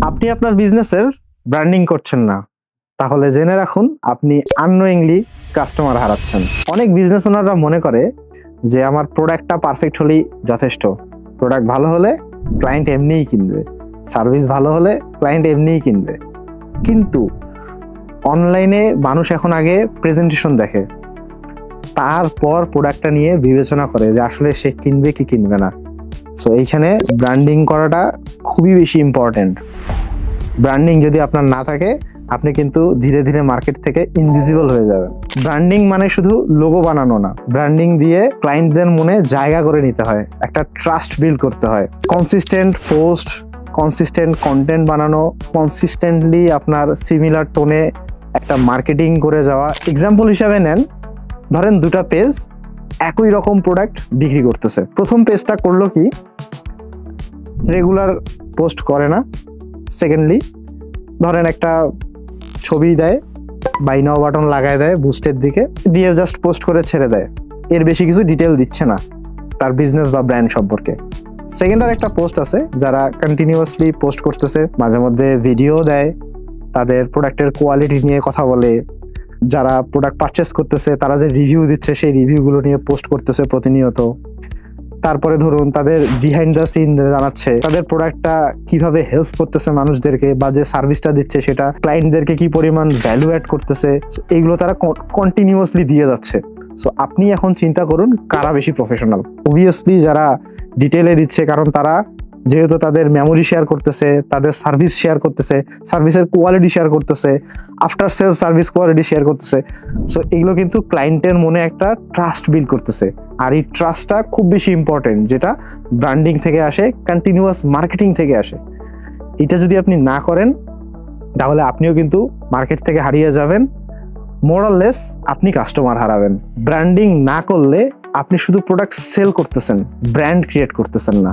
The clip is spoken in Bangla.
আপনি আপনার বিজনেসের ব্র্যান্ডিং করছেন না, তাহলে জেনে রাখুন আপনি আননোয়িংলি কাস্টমার হারাচ্ছেন। অনেক বিজনেস ওনাররা মনে করে যে আমার প্রোডাক্টটা পারফেক্ট হলেই যথেষ্ট, প্রোডাক্ট ভালো হলে ক্লায়েন্ট এমনিই কিনবে, সার্ভিস ভালো হলে ক্লায়েন্ট এমনিই কিনবে। কিন্তু অনলাইনে মানুষ এখন আগে প্রেজেন্টেশন দেখে, তারপর প্রোডাক্টটা নিয়ে বিবেচনা করে যে আসলে সে কিনবে কি কিনবে না। সো এইখানে ব্র্যান্ডিং করাটা খুবই বেশি ইম্পর্টেন্ট। ব্র্যান্ডিং যদি আপনার না থাকে, আপনি কিন্তু ধীরে ধীরে মার্কেট থেকে ইনভিজিবল হয়ে যাবেন। ব্র্যান্ডিং মানে শুধু লোগো বানানো না, ব্র্যান্ডিং দিয়ে ক্লায়েন্টদের মনে জায়গা করে নিতে হয়, একটা ট্রাস্ট বিল্ড করতে হয়। কনসিস্টেন্ট পোস্ট, কনসিস্টেন্ট কন্টেন্ট বানানো, কনসিস্টেন্টলি আপনার সিমিলার টোনে একটা মার্কেটিং করে যাওয়া। এক্সাম্পল হিসাবে নেন, ধরেন দুটা পেজ একই রকম প্রোডাক্ট বিক্রি করতেছে। প্রথম পেজটা করলো কি, রেগুলার পোস্ট করে না। সেকেন্ডলি ধরেন একটা ছবি দেয়, বাই নাও বাটন লাগায় দেয় বুস্টের দিকে, দিয়ে জাস্ট পোস্ট করে ছেড়ে দেয়, এর বেশি কিছু ডিটেল দিচ্ছে না তার বিজনেস বা ব্র্যান্ড সম্পর্কে। সেকেন্ড আর একটা পোস্ট আছে যারা কন্টিনিউয়াসলি পোস্ট করতেছে, মাঝে মধ্যে ভিডিও দেয়, তাদের প্রোডাক্টের কোয়ালিটি নিয়ে কথা বলে, যারা প্রোডাক্ট পারচেস করতেছে তারা যে রিভিউ দিচ্ছে সেই রিভিউগুলো নিয়ে পোস্ট করতেছে প্রতিনিয়ত। তারপরে ধরুন তাদের বিহাইন্ড দ্য সিন জানাচ্ছে, তাদের প্রোডাক্টটা কিভাবে হেল্প করতেছে মানুষদেরকে, বা যে সার্ভিসটা দিচ্ছে সেটা ক্লায়েন্টদেরকে কি পরিমাণ ভ্যালু অ্যাড করতেছে, এইগুলো তারা কন্টিনিউয়াসলি দিয়ে যাচ্ছে। সো আপনি এখন চিন্তা করুন কারা বেশি প্রফেশনাল। অবভিয়াসলি যারা ডিটেলে দিচ্ছে, কারণ তারা যেহেতু তাদের মেমোরি শেয়ার করতেছে, তাদের সার্ভিস শেয়ার করতেছে, সার্ভিসের কোয়ালিটি শেয়ার করতেছে, after sale service quality share করতেছে। সো এগুলো কিন্তু ক্লায়েন্টের মনে একটা ট্রাস্ট বিল্ড করতেছে। আর এই ট্রাস্টটা খুব বেশি ইম্পর্টেন্ট, যেটা ব্র্যান্ডিং থেকে আসে, কন্টিনিউয়াস মার্কেটিং থেকে আসে। এটা যদি আপনি না করেন তাহলে আপনিও কিন্তু মার্কেট থেকে হারিয়ে যাবেন, মোরাললেস আপনি কাস্টমার হারাবেন। ব্র্যান্ডিং না করলে আপনি শুধু প্রোডাক্ট সেল করতেছেন, ব্র্যান্ড ক্রিয়েট করতেছেন না।